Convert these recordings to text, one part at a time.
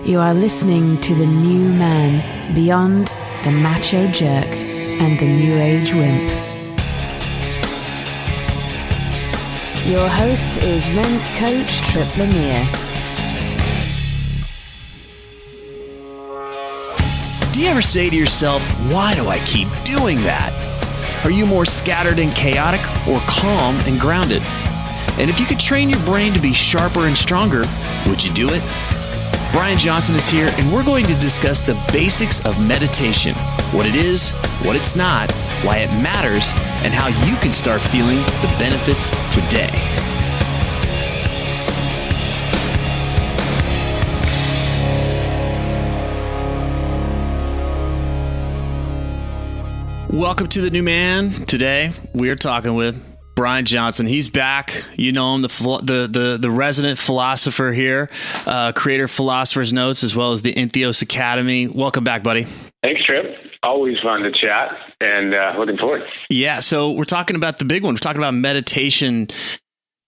You are listening to the new man beyond the macho jerk and the new age wimp. Your host is men's coach Tripp Lanier. Do you ever say to yourself, why do I keep doing that? Are you more scattered and chaotic or calm and grounded? And if you could train your brain to be sharper and stronger, would you do it? Brian Johnson is here, and we're going to discuss the basics of meditation, what it is, what it's not, why it matters, and how you can start feeling the benefits today. Welcome to the new man. Today, we are talking with Brian Johnson. He's back. You know him, the resident philosopher here, creator of Philosopher's Notes, as well as the Entheos Academy. Welcome back, buddy. Thanks, Tripp. Always fun to chat, and looking forward. Yeah, so we're talking about the big one. We're talking about meditation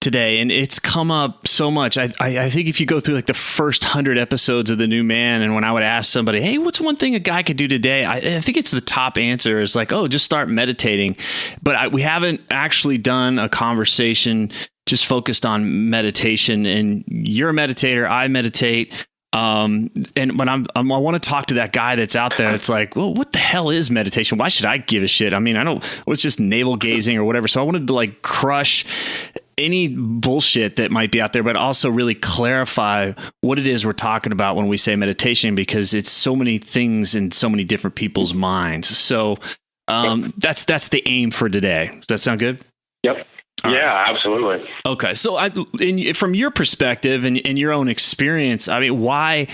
today, and it's come up so much. I think if you go through like the first 100 episodes of The New Man, and when I would ask somebody, hey, what's one thing a guy could do today? I think it's the top answer is like, oh, just start meditating. But we haven't actually done a conversation just focused on meditation. And you're a meditator. I meditate. And when I want to talk to that guy that's out there, it's like, well, what the hell is meditation? Why should I give a shit? I mean, it's just navel gazing or whatever. So I wanted to like crush any bullshit that might be out there, but also really clarify what it is we're talking about when we say meditation, because it's so many things in so many different people's minds. So that's the aim for today. Does that sound good? Yep. Yeah, absolutely. Okay. So from your perspective and your own experience, I mean, why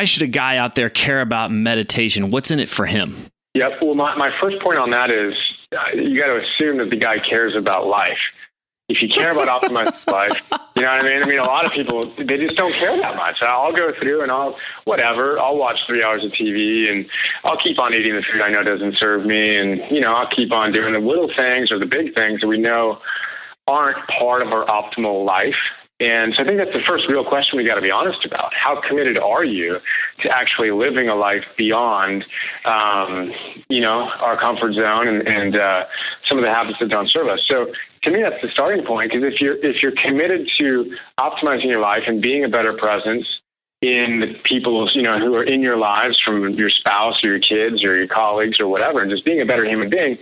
should a guy out there care about meditation? What's in it for him? Yep. Well, my first point on that is you got to assume that the guy cares about life. If you care about optimizing life, you know what I mean? I mean, a lot of people, they just don't care that much. I'll go through and I'll watch 3 hours of TV, and I'll keep on eating the food I know doesn't serve me. And, I'll keep on doing the little things or the big things that we know aren't part of our optimal life. And so I think that's the first real question we got to be honest about. How committed are you to actually living a life beyond, our comfort zone and some of the habits that don't serve us? So to me, that's the starting point, because if you're committed to optimizing your life and being a better presence in the people, who are in your lives, from your spouse or your kids or your colleagues or whatever, and just being a better human being,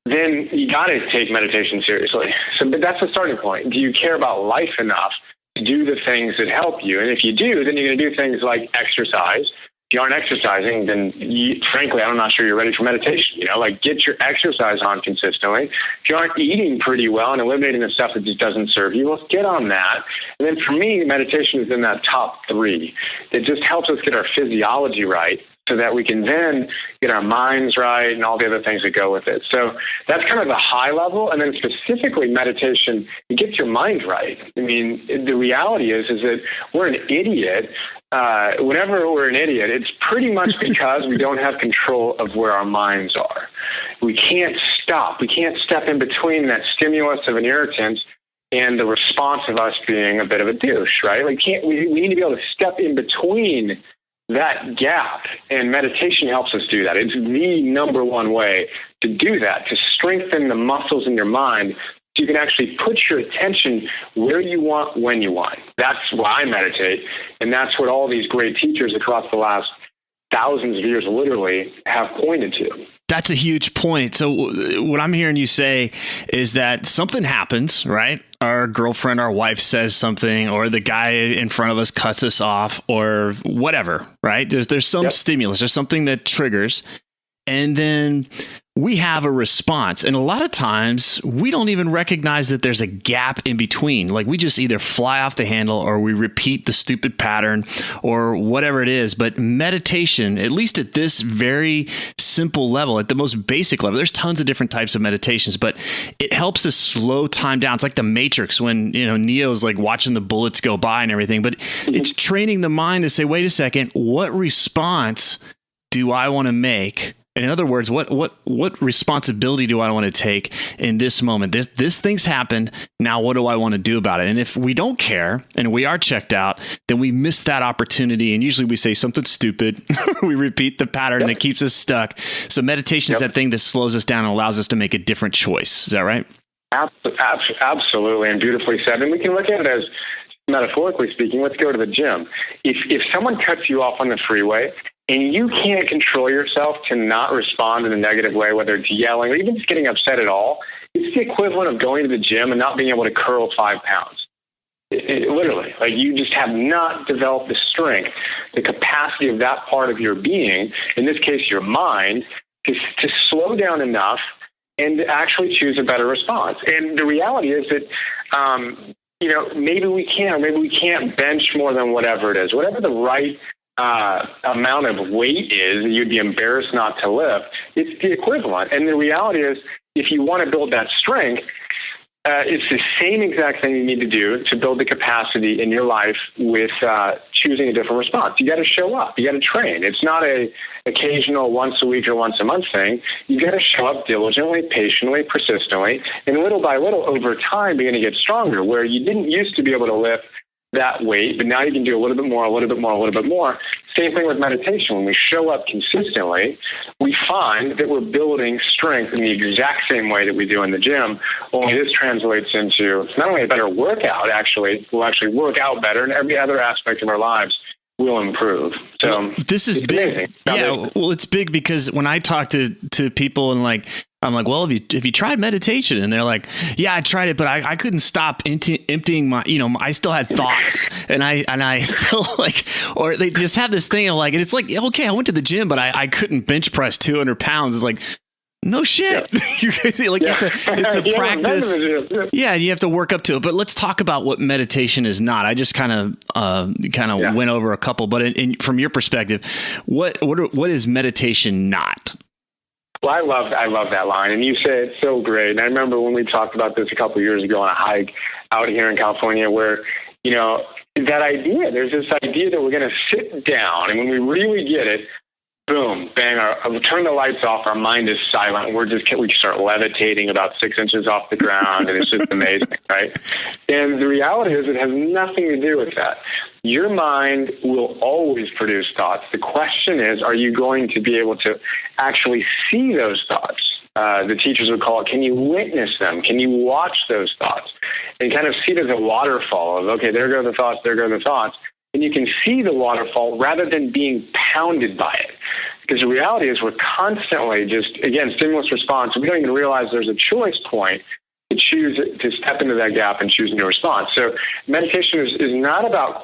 then you got to take meditation seriously. But that's the starting point. Do you care about life enough to do the things that help you? And if you do, then you're going to do things like exercise. If you aren't exercising, then frankly, I'm not sure you're ready for meditation. Like get your exercise on consistently. If you aren't eating pretty well and eliminating the stuff that just doesn't serve you, well, get on that. And then for me, meditation is in that top 3. It just helps us get our physiology right, so that we can then get our minds right and all the other things that go with it. So that's kind of the high level. And then specifically meditation, it gets your mind right. I mean, the reality is that we're an idiot. Whenever we're an idiot, it's pretty much because we don't have control of where our minds are. We can't stop. We can't step in between that stimulus of an irritant and the response of us being a bit of a douche, right? We need to be able to step in between that gap, and meditation helps us do that. It's the number one way to do that, to strengthen the muscles in your mind so you can actually put your attention where you want, when you want. That's why I meditate, and that's what all these great teachers across the last thousands of years literally have pointed to. That's a huge point. So what I'm hearing you say is that something happens, right? Our girlfriend, our wife says something, or the guy in front of us cuts us off, or whatever, right? There's some stimulus, there's something that triggers, and then we have a response. And a lot of times we don't even recognize that there's a gap in between. Like we just either fly off the handle or we repeat the stupid pattern or whatever it is. But meditation, at least at this very simple level, at the most basic level, there's tons of different types of meditations, but it helps us slow time down. It's like the Matrix when, Neo's like watching the bullets go by and everything, but it's training the mind to say, wait a second, what response do I want to make In other words, what responsibility do I want to take in this moment? This thing's happened. Now, what do I want to do about it? And if we don't care and we are checked out, then we miss that opportunity. And usually we say something stupid. We repeat the pattern that keeps us stuck. So meditation is that thing that slows us down and allows us to make a different choice. Is that right? Absolutely, and beautifully said. And we can look at it as, metaphorically speaking, let's go to the gym. If someone cuts you off on the freeway and you can't control yourself to not respond in a negative way, whether it's yelling or even just getting upset at all, it's the equivalent of going to the gym and not being able to curl 5 pounds. Literally, like you just have not developed the strength, the capacity of that part of your being, in this case, your mind, to slow down enough and to actually choose a better response. And the reality is that, maybe we can, or maybe we can't bench more than whatever it is, whatever the right amount of weight is that you'd be embarrassed not to lift. It's the equivalent. And the reality is, if you want to build that strength, it's the same exact thing you need to do to build the capacity in your life with choosing a different response. You got to show up. You got to train. It's not a occasional once a week or once a month thing. You got to show up diligently, patiently, persistently, and little by little over time begin to get stronger, where you didn't used to be able to lift that weight, but now you can do a little bit more, a little bit more, a little bit more. Same thing with meditation. When we show up consistently, we find that we're building strength in the exact same way that we do in the gym, only this translates into not only a better workout, we'll actually work out better, and every other aspect of our lives will improve. So this is big. Yeah, well, it's big because when I talk to people and I'm like, well, have you tried meditation? And they're like, yeah, I tried it, but I couldn't stop emptying my, I still had thoughts and I still or they just have this thing of and it's like, okay, I went to the gym, but I couldn't bench press 200 pounds. It's like, no shit. You have to, it's a practice. Yeah. You have to work up to it, but let's talk about what meditation is not. I just kind of went over a couple, but from your perspective, what is meditation not? Well, I love that line, and you say it so great. And I remember when we talked about this a couple of years ago on a hike out here in California, where that idea. There's this idea that we're going to sit down, and when we really get it, boom, bang! We turn the lights off. Our mind is silent. We start levitating about 6 inches off the ground, and it's just amazing, right? And the reality is, it has nothing to do with that. Your mind will always produce thoughts. The question is, are you going to be able to actually see those thoughts? The teachers would call it, can you witness them? Can you watch those thoughts? And kind of see it as a waterfall of, okay, there go the thoughts, there go the thoughts. And you can see the waterfall rather than being pounded by it. Because the reality is we're constantly just, again, stimulus response. We don't even realize there's a choice point to choose to step into that gap and choose a new response. So meditation is not about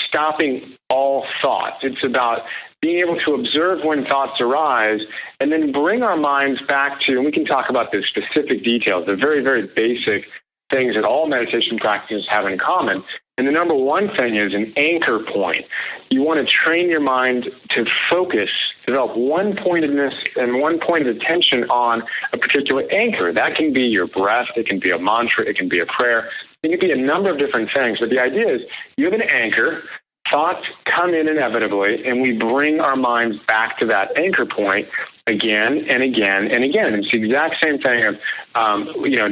stopping all thoughts. It's about being able to observe when thoughts arise and then bring our minds back to, and we can talk about the specific details, the very, very basic things that all meditation practices have in common. And the number one thing is an anchor point. You want to train your mind to focus, develop one pointedness and one point of attention on a particular anchor. That can be your breath. It can be a mantra. It can be a prayer. It can be a number of different things. But the idea is you have an anchor. Thoughts come in inevitably, and we bring our minds back to that anchor point again and again and again. It's the exact same thing of,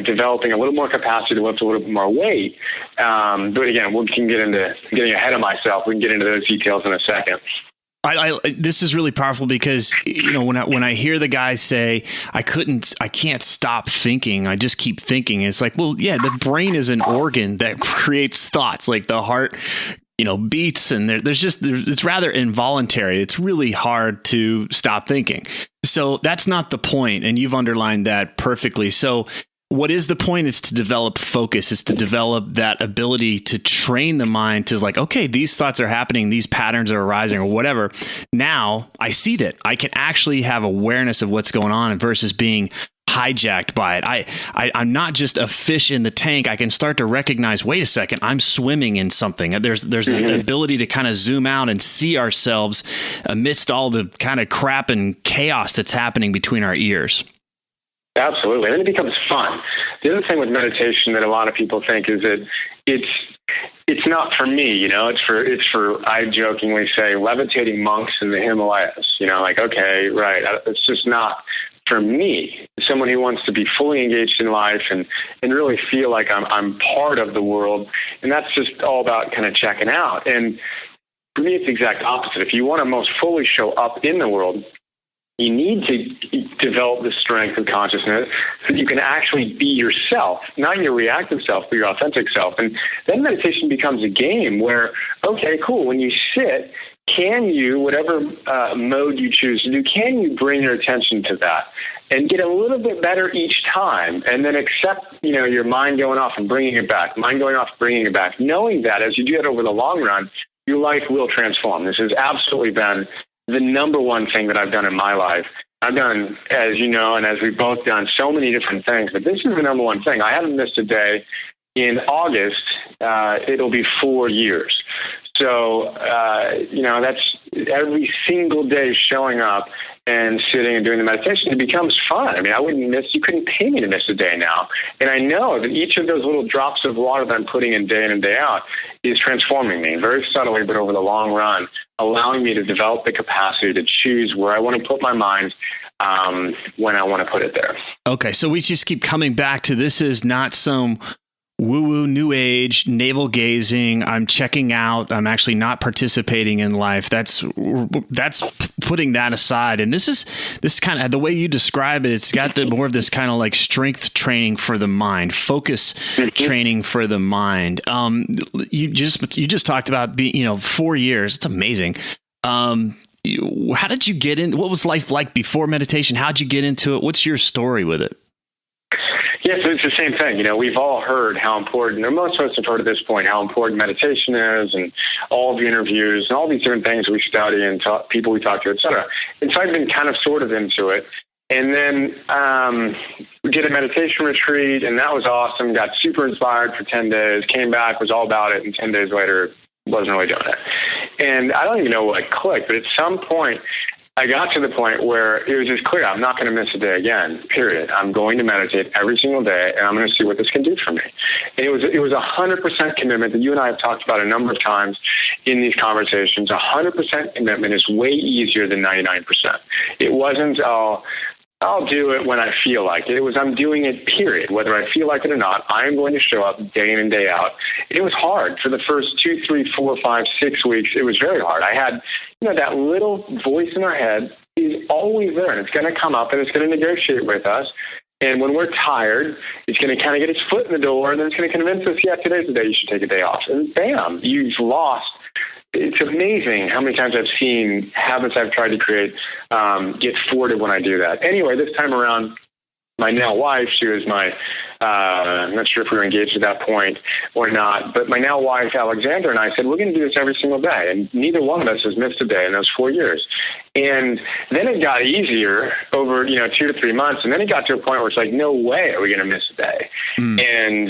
developing a little more capacity to lift a little bit more weight. But again, we can get into getting ahead of myself. We can get into those details in a second. This is really powerful because, when I hear the guy say, I can't stop thinking, I just keep thinking. It's like, well, yeah, the brain is an organ that creates thoughts, like the heart, beats, and it's rather involuntary. It's really hard to stop thinking. So that's not the point. And you've underlined that perfectly. So what is the point? It's to develop focus. It's to develop that ability to train the mind to okay, these thoughts are happening. These patterns are arising or whatever. Now I see that I can actually have awareness of what's going on versus being hijacked by it. I'm not just a fish in the tank. I can start to recognize, wait a second, I'm swimming in something. There's an ability to kind of zoom out and see ourselves amidst all the kind of crap and chaos that's happening between our ears. Absolutely. And then it becomes fun. The other thing with meditation that a lot of people think is that it's not for me, it's for, I jokingly say, levitating monks in the Himalayas, like, okay, right. It's just not for me, someone who wants to be fully engaged in life and really feel like I'm part of the world. And that's just all about kind of checking out. And for me, it's the exact opposite. If you want to most fully show up in the world, you need to develop the strength of consciousness so that you can actually be yourself, not your reactive self, but your authentic self. And then meditation becomes a game where, okay, cool, when you sit, can you, whatever mode you choose to do, can you bring your attention to that and get a little bit better each time, and then accept, your mind going off and bringing it back, knowing that as you do that over the long run, your life will transform. This has absolutely been the number one thing that I've done in my life. I've done, as you know, and as we've both done, so many different things, but this is the number one thing. I haven't missed a day. In August, it'll be 4 years. So, that's every single day showing up and sitting and doing the meditation. It becomes fun. I mean, you couldn't pay me to miss a day now. And I know that each of those little drops of water that I'm putting in day in and day out is transforming me very subtly, but over the long run, allowing me to develop the capacity to choose where I want to put my mind when I want to put it there. Okay. So we just keep coming back to, this is not some woo-woo new age, navel gazing, I'm checking out, I'm actually not participating in life. That's putting that aside. And this is kind of the way you describe it. It's got more of this kind of like strength training for the mind, focus training for the mind. You just talked about being, 4 years. It's amazing. How did you get in? What was life like before meditation? How'd you get into it? What's your story with it? Yeah, so it's the same thing. We've all heard how important, or most of us have heard at this point, how important meditation is, and all the interviews and all these different things we study and people we talk to, et cetera. And so I've been kind of sort of into it. And then we did a meditation retreat, and that was awesome. Got super inspired for 10 days, came back, was all about it, and 10 days later, wasn't really doing it. And I don't even know what clicked, but at some point, I got to the point where it was just clear, I'm not going to miss a day again, period. I'm going to meditate every single day, and I'm going to see what this can do for me. And it was 100% commitment that you and I have talked about a number of times in these conversations. 100% commitment is way easier than 99%. It wasn't, I'll do it when I feel like it. It was, I'm doing it, period. Whether I feel like it or not, I'm going to show up day in and day out. It was hard for the first 2, 3, 4, 5, 6 weeks. It was very hard. I had, that little voice in our head is always there, and it's going to come up and it's going to negotiate with us. And when we're tired, it's going to kind of get its foot in the door, and then it's going to convince us, yeah, today's the day you should take a day off. And bam, you've lost. It's amazing how many times I've seen habits I've tried to create get thwarted when I do that. Anyway, this time around, my now wife, she was I'm not sure if we were engaged at that point or not, but my now wife, Alexandra, and I said, we're going to do this every single day. And neither one of us has missed a day in those 4 years. And then it got easier over, 2 to 3 months. And then it got to a point where it's like, no way are we going to miss a day. And,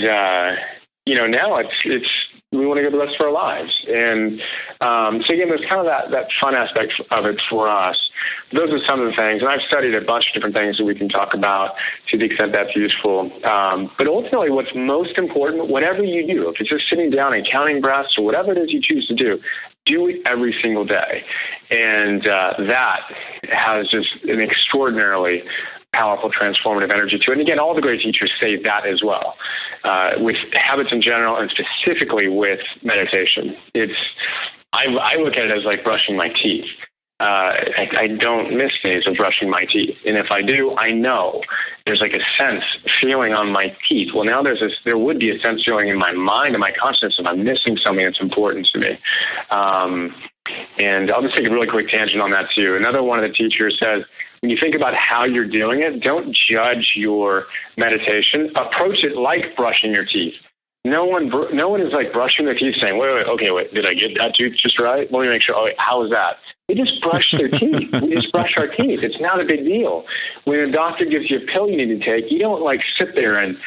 now it's we want to go the rest of our lives. And so again, there's kind of that fun aspect of it for us. Those are some of the things. And I've studied a bunch of different things that we can talk about to the extent that's useful. But ultimately, what's most important, whatever you do, if it's just sitting down and counting breaths or whatever it is you choose to do it every single day. And that has just an extraordinarily powerful, transformative energy to it. And again, all the great teachers say that as well, with habits in general and specifically with meditation. I look at it as like brushing my teeth. I don't miss days of brushing my teeth. And if I do, I know there's like a sense feeling on my teeth. Well, now there would be a sense feeling in my mind and my consciousness if I'm missing something that's important to me. And I'll just take a really quick tangent on that too. Another one of the teachers says, when you think about how you're doing it, don't judge your meditation. Approach it like brushing your teeth. No one is like brushing their teeth saying, wait, did I get that tooth just right? Let me make sure. Oh, wait, how was that? They just brush their teeth. We just brush our teeth. It's not a big deal. When a doctor gives you a pill you need to take, you don't like sit there and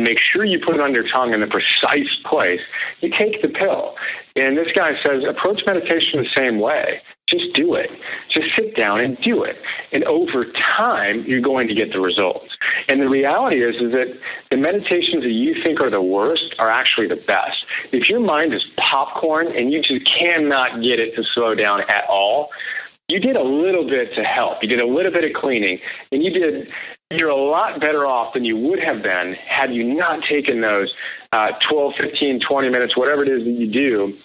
make sure you put it on your tongue in the precise place. You take the pill. And this guy says, approach meditation the same way. Just do it. Just sit down and do it. And over time, you're going to get the results. And the reality is that the meditations that you think are the worst are actually the best. If your mind is popcorn and you just cannot get it to slow down at all, you did a little bit to help. You did a little bit of cleaning, and you're a lot better off than you would have been had you not taken those 12, 15, 20 minutes, whatever it is that you do,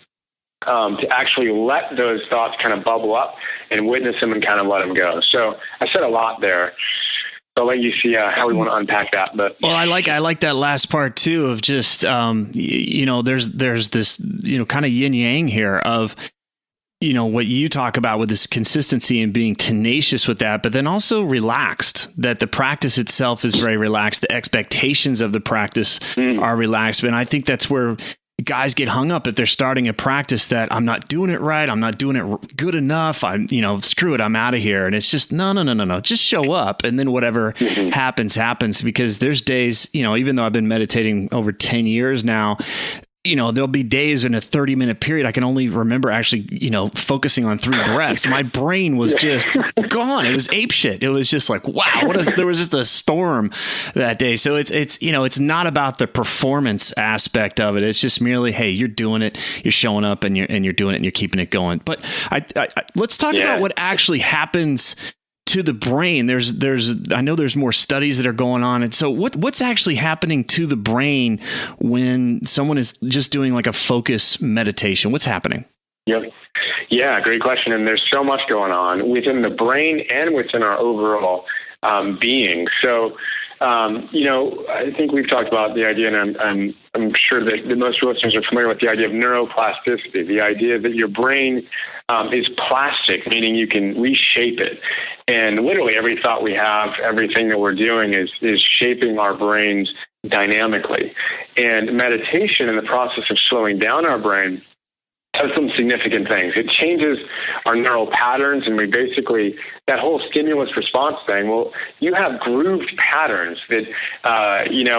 to actually let those thoughts kind of bubble up and witness them and kind of let them go. So I said a lot there. I'll let you see how we want to unpack that. But well, I like that last part too of just there's this kind of yin yang here of what you talk about with this consistency and being tenacious with that, but then also relaxed, that the practice itself is very relaxed. The expectations of the practice are relaxed. And I think that's where guys get hung up if they're starting a practice that I'm not doing it right. I'm not doing it good enough. Screw it. I'm out of here. And it's just, no. Just show up. And then whatever happens, because there's days, even though I've been meditating over 10 years now, there'll be days in a 30-minute period I can only remember actually, focusing on 3 breaths. My brain was just gone. It was apeshit. It was just like, wow, there was just a storm that day. So it's not about the performance aspect of it. It's just merely, hey, you're doing it, you're showing up, and you're doing it, and you're keeping it going. But let's talk about what actually happens to the brain. I know there's more studies that are going on. And so what's actually happening to the brain when someone is just doing like a focus meditation? What's happening? Yep. Yeah, great question. And there's so much going on within the brain and within our overall being. So, I think we've talked about the idea, and I'm sure that most listeners are familiar with the idea of neuroplasticity, the idea that your brain is plastic, meaning you can reshape it. And literally every thought we have, everything that we're doing is shaping our brains dynamically. And meditation, in the process of slowing down our brain, does some significant things. It changes our neural patterns, and we basically, that whole stimulus response thing, well, you have grooved patterns that,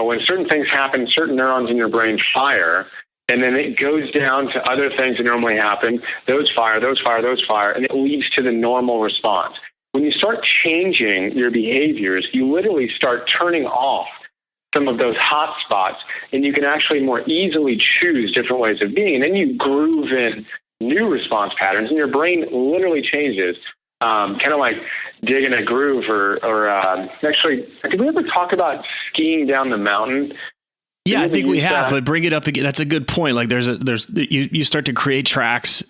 when certain things happen, certain neurons in your brain fire, and then it goes down to other things that normally happen. Those fire, and it leads to the normal response. When you start changing your behaviors, you literally start turning off some of those hot spots, and you can actually more easily choose different ways of being. And then you groove in new response patterns, and your brain literally changes, kind of like digging a groove or actually, did we ever talk about skiing down the mountain? Yeah, I think we have, but bring it up again. That's a good point. Like you start to create tracks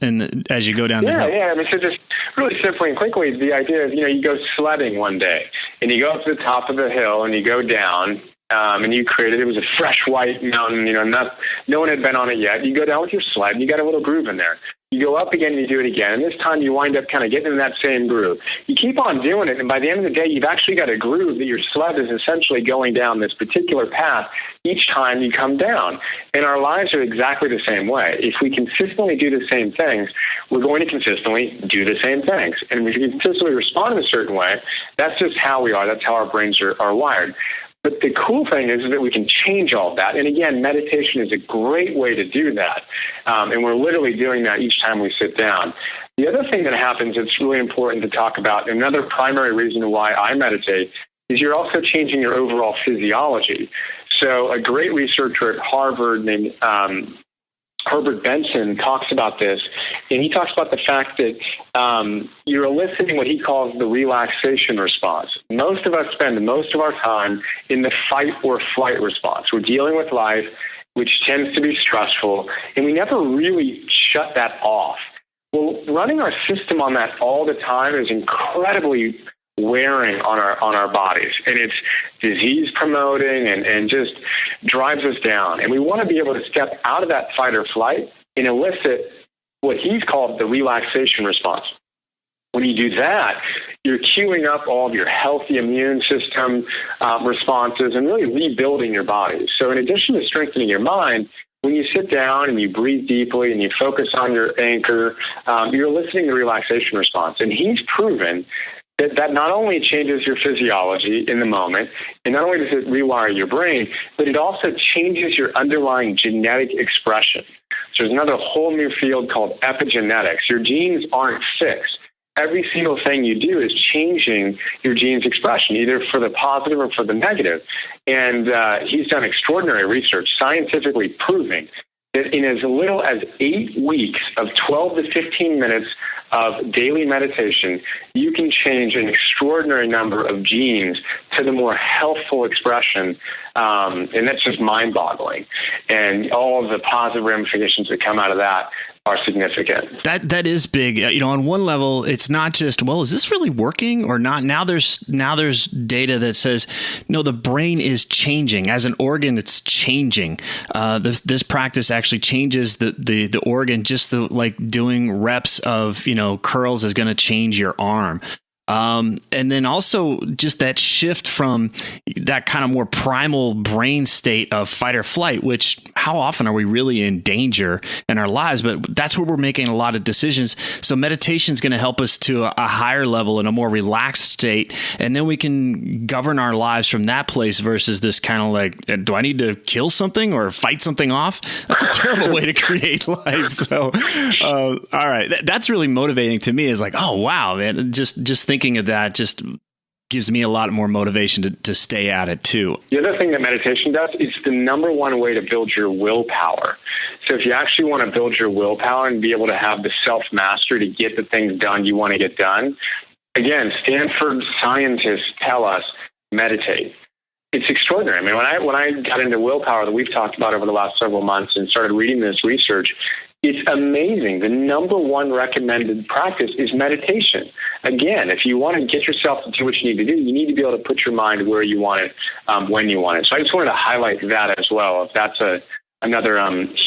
as you go down the hill. Yeah. I mean, so just really simply and quickly, the idea is, you go sledding one day and you go up to the top of the hill and you go down, and you created, it was a fresh white mountain, no one had been on it yet. You go down with your sled and you got a little groove in there. You go up again and you do it again. And this time you wind up kind of getting in that same groove. You keep on doing it. And by the end of the day, you've actually got a groove that your sled is essentially going down this particular path each time you come down. And our lives are exactly the same way. If we consistently do the same things, we're going to consistently do the same things. And if we consistently respond in a certain way, that's just how we are. That's how our brains are wired. But the cool thing is that we can change all that. And again, meditation is a great way to do that. And we're literally doing that each time we sit down. The other thing that happens that's really important to talk about, another primary reason why I meditate, is you're also changing your overall physiology. So a great researcher at Harvard named Herbert Benson talks about this, and he talks about the fact that you're eliciting what he calls the relaxation response. Most of us spend most of our time in the fight or flight response. We're dealing with life, which tends to be stressful, and we never really shut that off. Well, running our system on that all the time is incredibly wearing on our bodies, and it's disease promoting and just drives us down. And we want to be able to step out of that fight or flight and elicit what he's called the relaxation response. When you do that, you're queuing up all of your healthy immune system responses and really rebuilding your body. So in addition to strengthening your mind, when you sit down and you breathe deeply and you focus on your anchor, you're eliciting the relaxation response. And he's proven that not only changes your physiology in the moment, and not only does it rewire your brain, but it also changes your underlying genetic expression. So there's another whole new field called epigenetics. Your genes aren't fixed. every single thing you do is changing your gene's expression, either for the positive or for the negative. And he's done extraordinary research, scientifically proving that in as little as 8 weeks of 12 to 15 minutes of daily meditation, you can change an extraordinary number of genes to the more healthful expression. And that's just mind-boggling. And all of the positive ramifications that come out of that are significant. That is big. You know, on one level, it's not just, well, is this really working or not? Now there's data that says, no, the brain is changing. As an organ, it's changing. This practice actually changes the organ. Just like doing reps of, curls is going to change your arm. And then also just that shift from that kind of more primal brain state of fight or flight, which how often are we really in danger in our lives? But that's where we're making a lot of decisions. So meditation is going to help us to a higher level in a more relaxed state. And then we can govern our lives from that place versus this kind of like, do I need to kill something or fight something off? That's a terrible way to create life. So, all right. That's really motivating to me, is like, oh, wow, man, just thinking of that just gives me a lot more motivation to stay at it too. The other thing that meditation does, it's the number one way to build your willpower. So if you actually want to build your willpower and be able to have the self-mastery to get the things done you want to get done, again, Stanford scientists tell us, meditate. It's extraordinary. I mean, when I got into willpower that we've talked about over the last several months and started reading this research, it's amazing. The number one recommended practice is meditation. Again, if you want to get yourself to do what you need to do, you need to be able to put your mind where you want it, when you want it. So I just wanted to highlight that as well. If that's another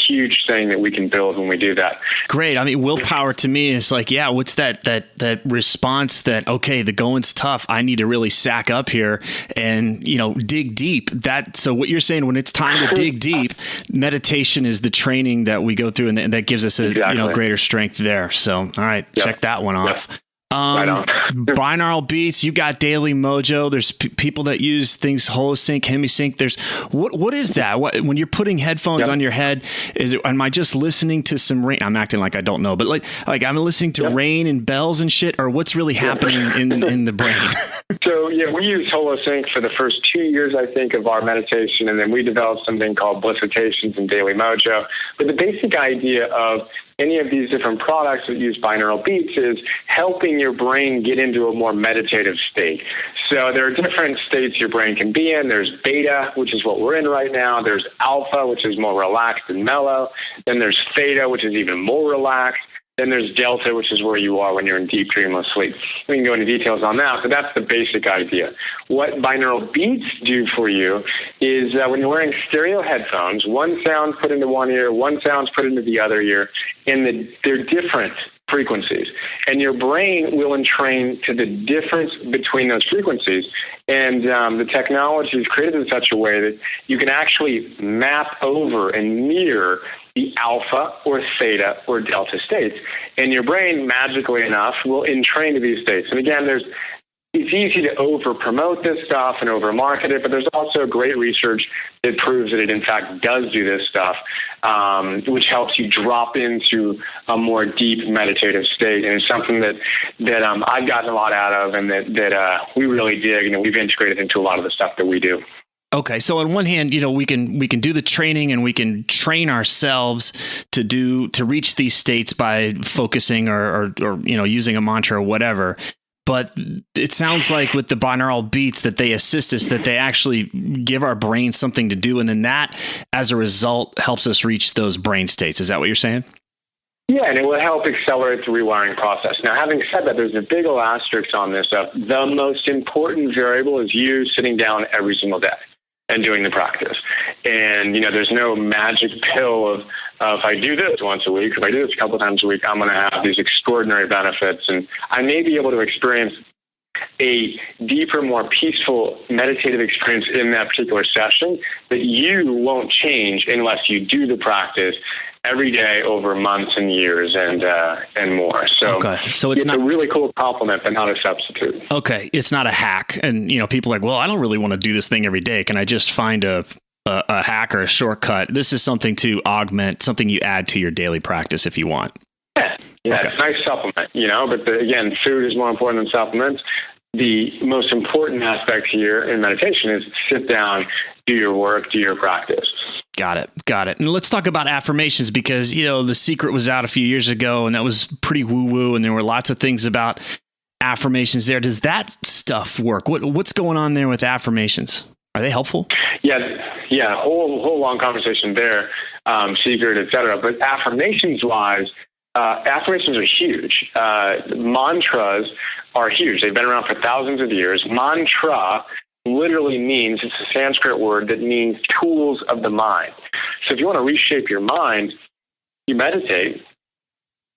huge thing that we can build when we do that. Great. I mean, willpower to me is like, yeah, what's that response that, okay, the going's tough. I need to really sack up here and, dig deep. So what you're saying, when it's time to dig deep, meditation is the training that we go through, and that gives us a greater strength there. So, all right, Check that one off. Yep. Right on. Binaural beats, you got Daily Mojo. There's people that use things, Holosync, Hemisync. There's what is that? When you're putting headphones on your head, am I just listening to some rain? I'm acting like I don't know, but like I'm listening to rain and bells and shit, or what's really happening in the brain? So we use Holosync for the first 2 years, I think, of our meditation, and then we developed something called Blissitations and Daily Mojo. But the basic idea of any of these different products that use binaural beats is helping your brain get into a more meditative state. So there are different states your brain can be in. There's beta, which is what we're in right now. There's alpha, which is more relaxed and mellow. Then there's theta, which is even more relaxed. Then there's delta, which is where you are when you're in deep dreamless sleep. We can go into details on that, but that's the basic idea. What binaural beats do for you is when you're wearing stereo headphones, one sound's put into one ear, one sound's put into the other ear, and they're different frequencies. And your brain will entrain to the difference between those frequencies. And the technology is created in such a way that you can actually map over and mirror the alpha or theta or delta states. And your brain, magically enough, will entrain to these states. And again, it's easy to over-promote this stuff and over-market it, but there's also great research that proves that it, in fact, does do this stuff, which helps you drop into a more deep meditative state. And it's something that I've gotten a lot out of, and that we really dig, and we've integrated into a lot of the stuff that we do. Okay, so on one hand, we can do the training, and we can train ourselves to reach these states by focusing or using a mantra or whatever. But it sounds like with the binaural beats that they assist us, that they actually give our brain something to do, and then that, as a result, helps us reach those brain states. Is that what you're saying? Yeah, and it will help accelerate the rewiring process. Now, having said that, there's a big old asterisk on this. The most important variable is you sitting down every single day and doing the practice. And, there's no magic pill of if I do this once a week, if I do this a couple of times a week, I'm going to have these extraordinary benefits. And I may be able to experience a deeper, more peaceful meditative experience in that particular session that you won't change unless you do the practice every day over months and years and more. So, so it's not a really cool complement, but not a substitute. Okay. It's not a hack. And, people are like, well, I don't really want to do this thing every day. Can I just find a hack or a shortcut? This is something to augment, something you add to your daily practice if you want. Yeah, Okay. it's a nice supplement, but again, food is more important than supplements. The most important aspect here in meditation is sit down, do your work, do your practice. Got it. And let's talk about affirmations because, The Secret was out a few years ago and that was pretty woo-woo. And there were lots of things about affirmations there. Does that stuff work? What's going on there with affirmations? Are they helpful? Yeah. Whole long conversation there, secret, et cetera. But affirmations-wise, affirmations are huge. Mantras are huge. They've been around for thousands of years. Mantra literally means, it's a Sanskrit word that means tools of the mind. So if you want to reshape your mind, you meditate,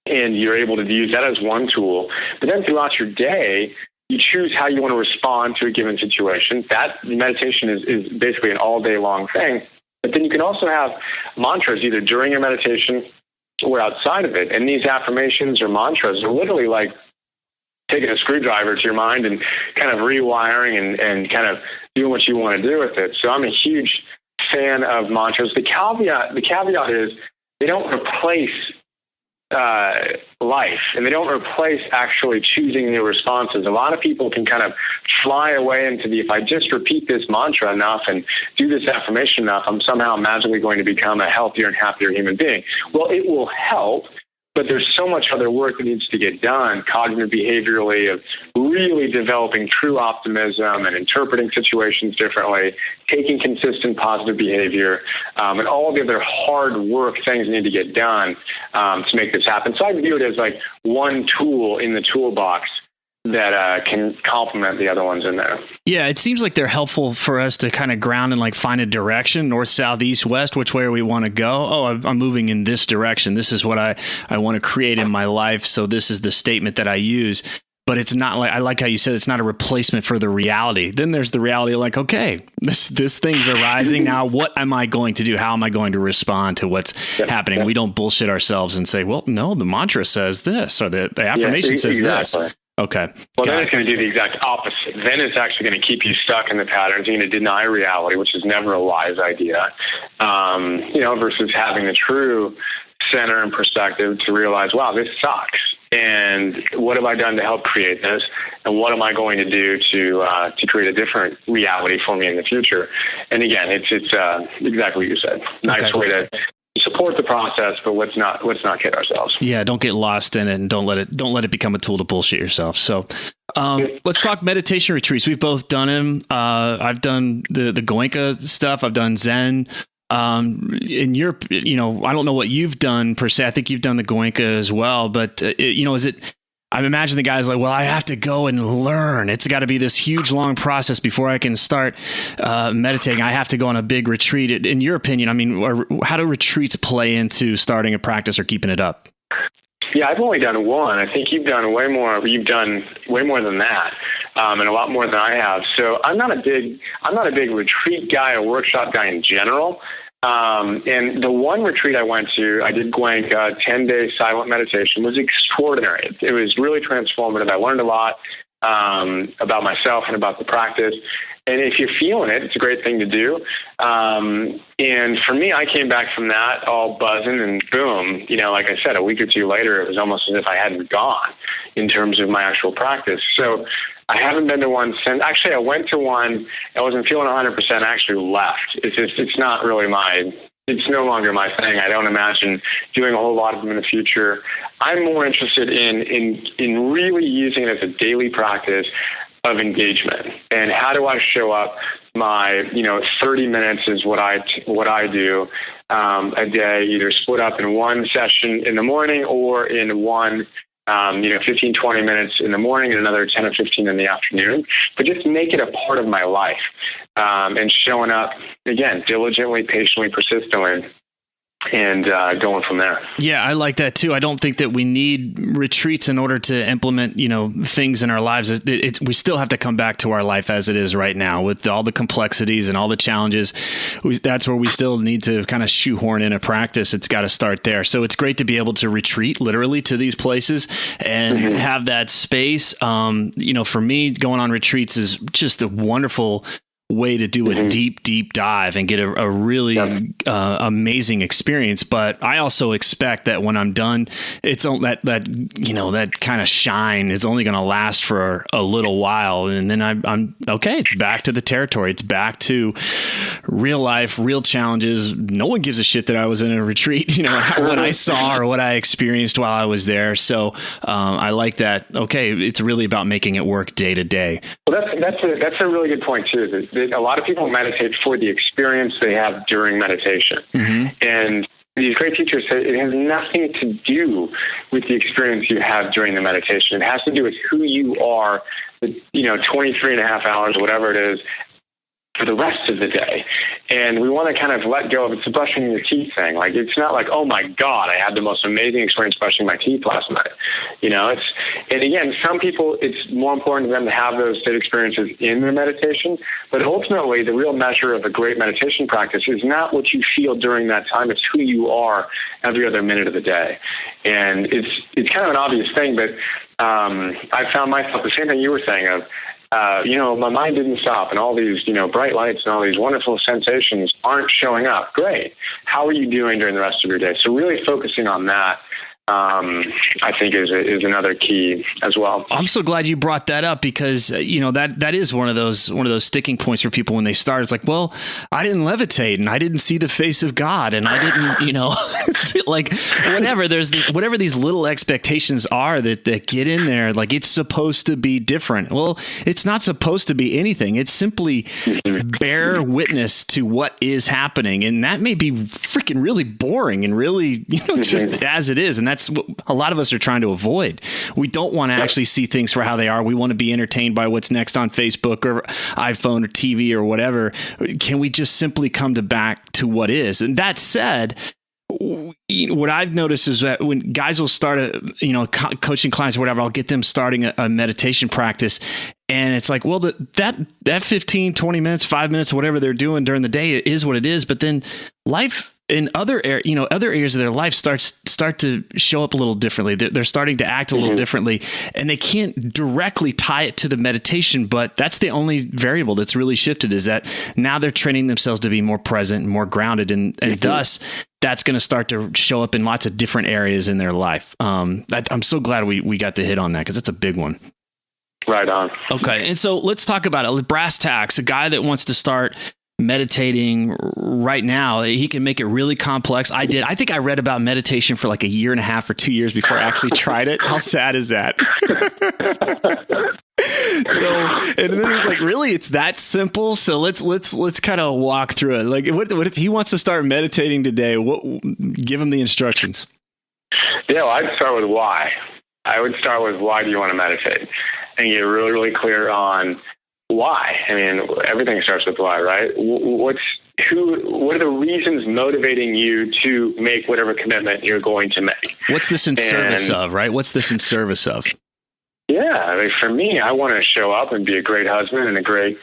and you're able to use that as one tool. But then throughout your day, you choose how you want to respond to a given situation. That meditation is basically an all-day long thing. But then you can also have mantras either during your meditation or outside of it. And these affirmations or mantras are literally like taking a screwdriver to your mind and kind of rewiring and kind of doing what you want to do with it. So I'm a huge fan of mantras. The caveat is they don't replace life, and they don't replace actually choosing new responses. A lot of people can kind of fly away into if I just repeat this mantra enough and do this affirmation enough, I'm somehow magically going to become a healthier and happier human being. Well, it will help, but there's so much other work that needs to get done, cognitive behaviorally, of really developing true optimism and interpreting situations differently, taking consistent positive behavior, and all the other hard work things that need to get done to make this happen. So I view it as like one tool in the toolbox that can complement the other ones in there. Yeah, it seems like they're helpful for us to kind of ground and like find a direction, north, south, east, west, which way we want to go. Oh, I'm moving in this direction. This is what I want to create in my life. So this is the statement that I use. But it's not like, I like how you said it's not a replacement for the reality. Then there's the reality of like, okay, this thing's arising. Now, what am I going to do? How am I going to respond to what's happening? We don't bullshit ourselves and say, well, no, the mantra says this, or the affirmation says this. Okay. Well, then it's going to do the exact opposite. Then it's actually going to keep you stuck in the patterns. You're going to deny reality, which is never a wise idea, versus having the true center and perspective to realize, wow, this sucks. And what have I done to help create this? And what am I going to do to create a different reality for me in the future? And again, it's exactly what you said. Nice way to support the process, but let's not kid ourselves. Yeah, don't get lost in it, and don't let it become a tool to bullshit yourself. So, let's talk meditation retreats. We've both done them. I've done the Goenka stuff. I've done Zen. In your, I don't know what you've done per se. I think you've done the Goenka as well, but is it? I imagine the guy's like, well, I have to go and learn. It's got to be this huge, long process before I can start meditating. I have to go on a big retreat. In your opinion, how do retreats play into starting a practice or keeping it up? Yeah, I've only done one. I think you've done way more. You've done way more than that, and a lot more than I have. So I'm not a big retreat guy or workshop guy in general. And the one retreat I went to, I did Goenka, 10-day silent meditation, was extraordinary. It was really transformative. I learned a lot about myself and about the practice. And if you're feeling it, it's a great thing to do. And for me, I came back from that all buzzing, and boom, like I said, a week or two later, it was almost as if I hadn't gone in terms of my actual practice. So I haven't been to one since. Actually, I went to one. I wasn't feeling 100%. I actually left. It's not really it's no longer my thing. I don't imagine doing a whole lot of them in the future. I'm more interested in really using it as a daily practice of engagement. And how do I show up? My 30 minutes is what I do a day, either split up in one session in the morning or in one 15, 20 minutes in the morning and another 10 or 15 in the afternoon, but just make it a part of my life, and showing up, again, diligently, patiently, persistently, and going from there. Yeah, I like that too. I don't think that we need retreats in order to implement, things in our lives. We still have to come back to our life as it is right now with all the complexities and all the challenges. That's where we still need to kind of shoehorn in a practice. It's got to start there. So it's great to be able to retreat literally to these places and have that space. For me, going on retreats is just a wonderful way to do a deep dive and get a really amazing experience. But I also expect that when I'm done, it's that kind of shine is only going to last for a little while. And then I'm okay. It's back to the territory. It's back to real life, real challenges. No one gives a shit that I was in a retreat, what I saw or what I experienced while I was there. So I like that. Okay. It's really about making it work day to day. Well, that's a really good point too. That a lot of people meditate for the experience they have during meditation. And these great teachers say it has nothing to do with the experience you have during the meditation. It has to do with who you are, 23 and a half hours, whatever it is, for the rest of the day. And we want to kind of let go of it's a brushing your teeth thing. Like, it's not like, oh my God, I had the most amazing experience brushing my teeth last night. And again, some people, it's more important to them to have those state experiences in their meditation. But ultimately, the real measure of a great meditation practice is not what you feel during that time. It's who you are every other minute of the day. And it's kind of an obvious thing, but I found myself the same thing you were saying of, my mind didn't stop and all these, bright lights and all these wonderful sensations aren't showing up. Great. How are you doing during the rest of your day? So really focusing on that, I think is another key as well. I'm so glad you brought that up because, that is one of those sticking points for people when they start. It's like, well, I didn't levitate and I didn't see the face of God and I didn't, like whatever, whatever these little expectations are that get in there, like it's supposed to be different. Well, it's not supposed to be anything. It's simply bear witness to what is happening. And that may be freaking really boring and really, just as it is. And that's what a lot of us are trying to avoid. We don't want to actually see things for how they are. We want to be entertained by what's next on Facebook or iPhone or TV or whatever. Can we just simply come back to what is? And that said, what I've noticed is that when guys will start coaching clients or whatever, I'll get them starting a meditation practice. And it's like, well, that 15, 20 minutes, 5 minutes, whatever they're doing during the day is what it is. But then life in other areas of their life start to show up a little differently. They're starting to act a little differently, and they can't directly tie it to the meditation. But that's the only variable that's really shifted, is that now they're training themselves to be more present and more grounded, and thus that's going to start to show up in lots of different areas in their life. I'm so glad we got to hit on that because it's a big one. Right on. Okay, and so let's talk about it. Brass tacks, a guy that wants to start meditating right now, he can make it really complex. I think I read about meditation for like a year and a half or 2 years before I actually tried it. How sad is that? And then it's like, really, it's that simple. So let's kind of walk through it. Like, what if he wants to start meditating today? Give him the instructions. Yeah, well, I'd start with why. I would start with why do you want to meditate, and get really, really clear on why. I mean, everything starts with why, right? What are the reasons motivating you to make whatever commitment you're going to make? What's this in service of, right? What's this in service of? Yeah, I mean, for me, I want to show up and be a great husband and a great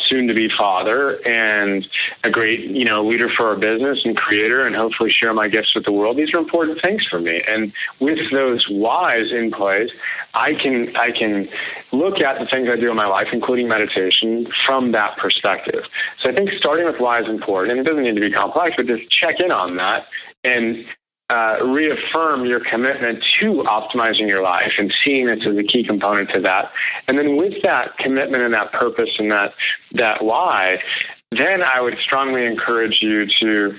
soon-to-be father and a great, leader for our business and creator, and hopefully share my gifts with the world. These are important things for me. And with those whys in place, I can look at the things I do in my life, including meditation, from that perspective. So I think starting with why is important, and it doesn't need to be complex, but just check in on that and reaffirm your commitment to optimizing your life and seeing it as a key component to that. And then with that commitment and that purpose and that why, then I would strongly encourage you to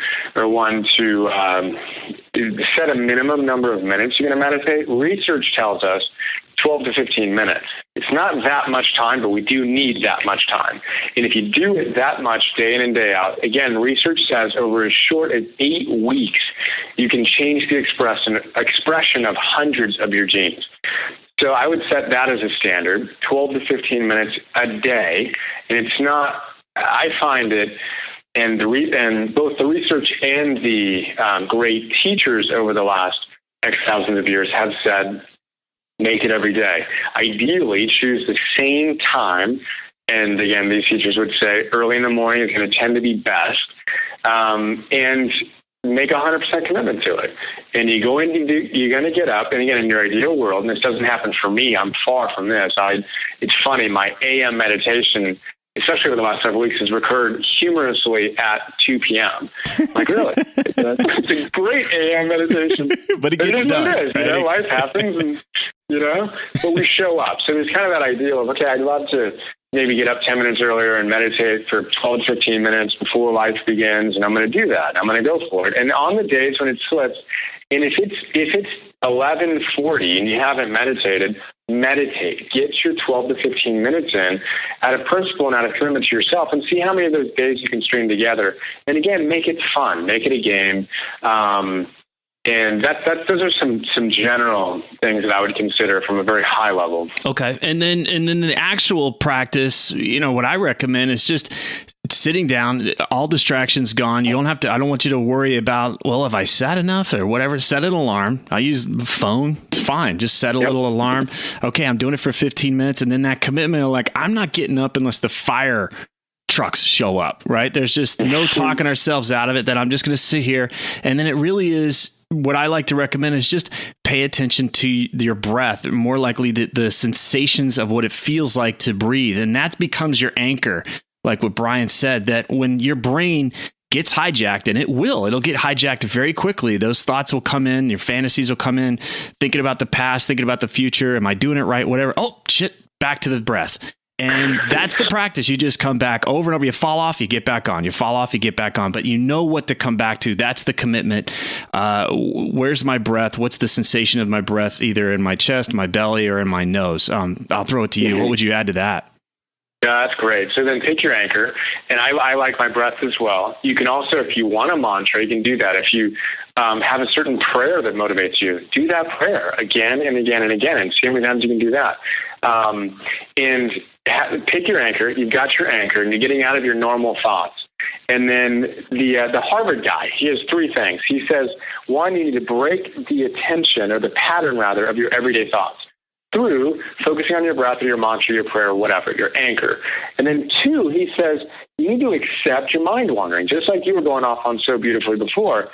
set a minimum number of minutes you're going to meditate. Research tells us 12 to 15 minutes. It's not that much time, but we do need that much time. And if you do it that much day in and day out, again, research says over as short as 8 weeks, you can change the expression of hundreds of your genes. So I would set that as a standard, 12 to 15 minutes a day. And it's not, I find it, and both the research and the great teachers over the last X thousands of years have said, make it every day. Ideally, choose the same time. And again, these teachers would say early in the morning is going to tend to be best. And make 100% commitment to it. And you're going to get up. And again, in your ideal world, and this doesn't happen for me, I'm far from this. It's funny, my AM meditation especially over the last several weeks, has recurred humorously at 2 p.m. Like, really? It's a great AM meditation. But it gets done. It is, right? Life happens, and, but we show up. So there's kind of that ideal of, okay, I'd love to maybe get up 10 minutes earlier and meditate for 12 to 15 minutes before life begins, and I'm going to do that. I'm going to go for it. And on the days when it slips, and if it's 11:40 and you haven't meditated, meditate. Get your 12 to 15 minutes in out of principle and out of commitment to yourself, and see how many of those days you can string together. And again, make it fun, make it a game. And those are some general things that I would consider from a very high level. Okay. And then the actual practice, what I recommend is just sitting down, all distractions gone. You don't have to, I don't want you to worry about, well, if I sat enough or whatever, set an alarm. I use the phone. It's fine. Just set a little alarm. Okay. I'm doing it for 15 minutes. And then that commitment of like, I'm not getting up unless the fire trucks show up, right? There's just no talking ourselves out of it, that I'm just going to sit here. And then it really is, what I like to recommend is just pay attention to your breath, more likely the sensations of what it feels like to breathe. And that becomes your anchor. Like what Brian said, that when your brain gets hijacked, and it'll get hijacked very quickly. Those thoughts will come in, your fantasies will come in, thinking about the past, thinking about the future. Am I doing it right? Whatever. Oh, shit. Back to the breath. And that's the practice. You just come back over and over. You fall off, you get back on. You fall off, you get back on. But you know what to come back to. That's the commitment. Where's my breath? What's the sensation of my breath, either in my chest, my belly, or in my nose? I'll throw it to you. What would you add to that? Yeah, that's great. So then pick your anchor. And I like my breath as well. You can also, if you want a mantra, you can do that. If you have a certain prayer that motivates you, do that prayer again and again and again, and see how many times you can do that. Pick your anchor. You've got your anchor, and you're getting out of your normal thoughts. And then the Harvard guy, he has 3 things. He says, 1, you need to break the attention, or the pattern rather, of your everyday thoughts through focusing on your breath or your mantra, your prayer, whatever, your anchor. And then 2, he says, you need to accept your mind wandering, just like you were going off on so beautifully before.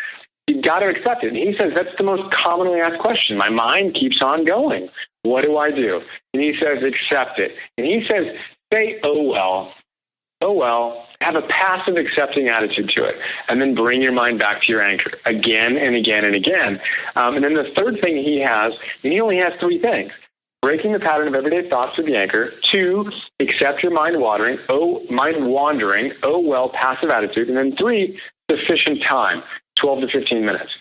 You've got to accept it. And he says that's the most commonly asked question. My mind keeps on going. What do I do? And he says, accept it. And he says, say, oh, well, have a passive accepting attitude to it, and then bring your mind back to your anchor again and again and again. And then the third thing he has, and he only has 3 things: breaking the pattern of everyday thoughts with the anchor, 2, accept your mind wandering, passive attitude, and then 3, sufficient time, 12 to 15 minutes.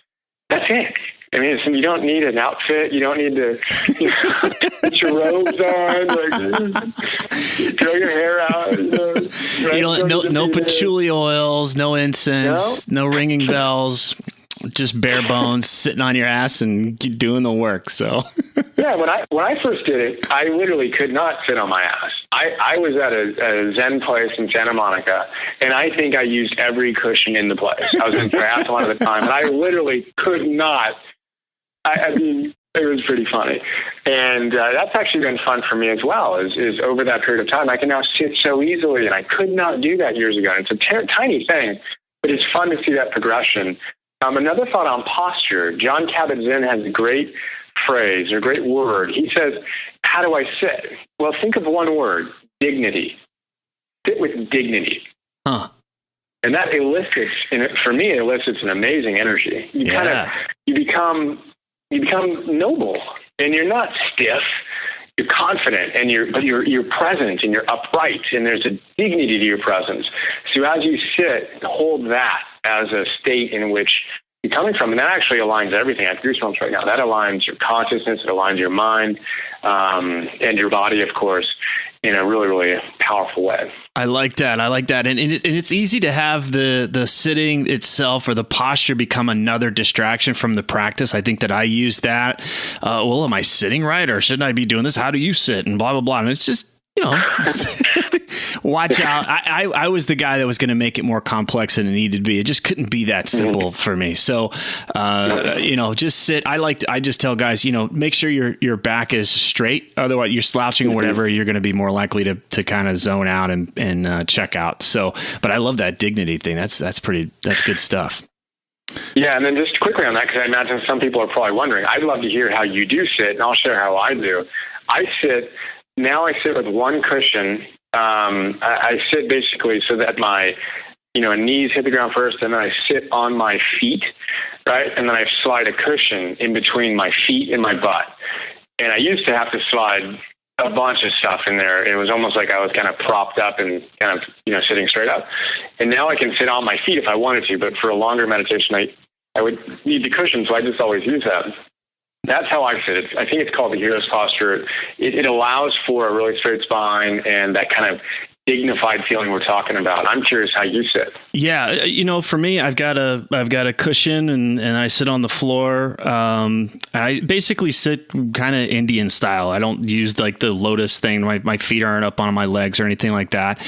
That's it. I mean, you don't need an outfit. You don't need to put your robes on, grow your hair out. No patchouli oils, no incense, no ringing bells. Just bare bones, sitting on your ass and doing the work. So yeah, when I first did it, I literally could not sit on my ass. I was at a Zen place in Santa Monica, and I think I used every cushion in the place. I was in triathlon at the time, and I literally could not. I mean, it was pretty funny. And that's actually been fun for me as well, is over that period of time, I can now sit so easily, and I could not do that years ago. And it's a tiny thing, but it's fun to see that progression. Another thought on posture. John Kabat-Zinn has a great phrase, or a great word. He says, how do I sit? Well, think of one word: dignity. Sit with dignity. Huh. And that elicits, for me, it elicits an amazing energy. You become noble, and you're not stiff. You're confident, and you're present, and you're upright, and there's a dignity to your presence. So as you sit, hold that as a state in which you're coming from, and that actually aligns everything. I have goosebumps right now. That aligns your consciousness, it aligns your mind, and your body, of course, in a really, really powerful way. I like that. And it's easy to have the sitting itself or the posture become another distraction from the practice. I think that I use that. Well, am I sitting right, or shouldn't I be doing this? How do you sit? And blah, blah, blah. And it's just, watch out. I was the guy that was going to make it more complex than it needed to be. It just couldn't be that simple for me. So, just sit. I just tell guys, make sure your back is straight. Otherwise you're slouching or whatever, you're going to be more likely to kind of zone out and check out. So, but I love that dignity thing. That's good stuff. Yeah. And then just quickly on that, because I imagine some people are probably wondering, I'd love to hear how you do sit, and I'll share how I do. I sit with one cushion I sit basically so that my knees hit the ground first, and then I sit on my feet, right? And then I slide a cushion in between my feet and my butt. And I used to have to slide a bunch of stuff in there. It was almost like I was kind of propped up and kind of, sitting straight up. And now I can sit on my feet if I wanted to, but for a longer meditation, I would need the cushion, so I just always use that. That's how I sit. I think it's called the hero's posture. It allows for a really straight spine and that kind of dignified feeling we're talking about. I'm curious how you sit. Yeah, for me, I've got a cushion and I sit on the floor. I basically sit kind of Indian style. I don't use like the lotus thing. My feet aren't up on my legs or anything like that.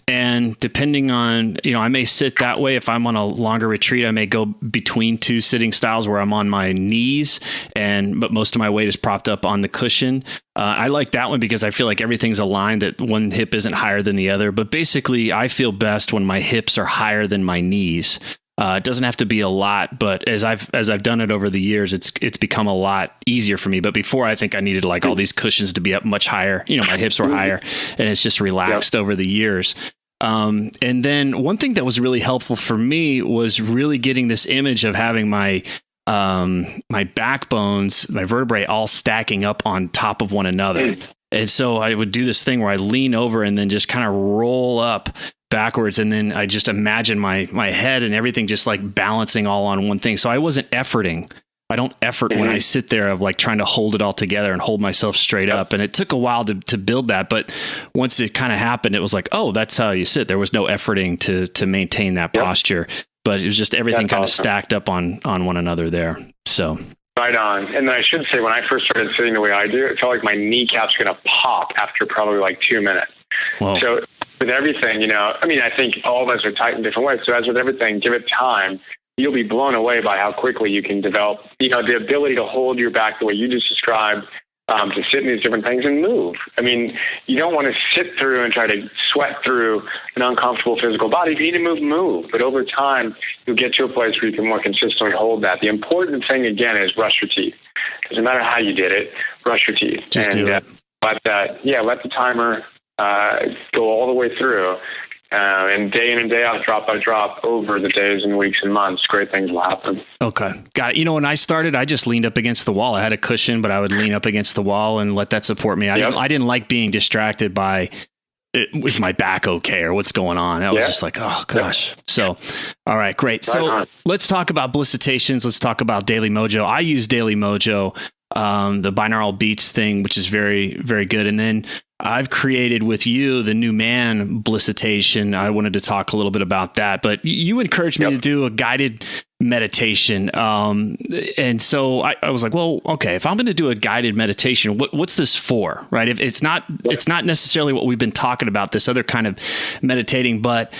And depending on, I may sit that way. If I'm on a longer retreat, I may go between two sitting styles where I'm on my knees but most of my weight is propped up on the cushion. I like that one because I feel like everything's aligned, that one hip isn't higher than the other. But basically, I feel best when my hips are higher than my knees. It doesn't have to be a lot, but as I've done it over the years, it's become a lot easier for me. But before, I think I needed like all these cushions to be up much higher. My hips were higher, and it's just relaxed over the years. And then one thing that was really helpful for me was really getting this image of having my backbones, my vertebrae all stacking up on top of one another. And so I would do this thing where I lean over and then just kind of roll up backwards. And then I just imagine my head and everything just like balancing all on one thing. So I wasn't efforting. I don't effort when I sit there of like trying to hold it all together and hold myself straight up. And it took a while to build that. But once it kind of happened, it was like, oh, that's how you sit. There was no efforting to maintain that posture. But it was just everything kind of stacked up on one another there. So right on. And then I should say, when I first started sitting the way I do, it felt like my kneecaps were going to pop after probably like 2 minutes. Whoa. So with everything, I think all of us are tight in different ways. So as with everything, give it time. You'll be blown away by how quickly you can develop, the ability to hold your back the way you just described, to sit in these different things and move. You don't want to sit through and try to sweat through an uncomfortable physical body. If you need to move. But over time, you'll get to a place where you can more consistently hold that. The important thing, again, is brush your teeth. Doesn't matter how you did it, brush your teeth. Just do it. Let the timer go all the way through. And day in and day out, drop by drop, over the days and weeks and months, great things will happen. Okay. Got it. When I started, I just leaned up against the wall. I had a cushion, but I would lean up against the wall and let that support me. I didn't like being distracted by, is my back okay or what's going on? I was just like, oh gosh. So, all right, great. So let's talk about Blissitations. Let's talk about Daily Mojo. I use Daily Mojo, the binaural beats thing, which is very, very good. And then I've created with you the New Man Blisstation. I wanted to talk a little bit about that, but you encouraged me to do a guided meditation. And so I was like, well, okay, if I'm going to do a guided meditation, what's this for? Right. If it's not necessarily what we've been talking about, this other kind of meditating, but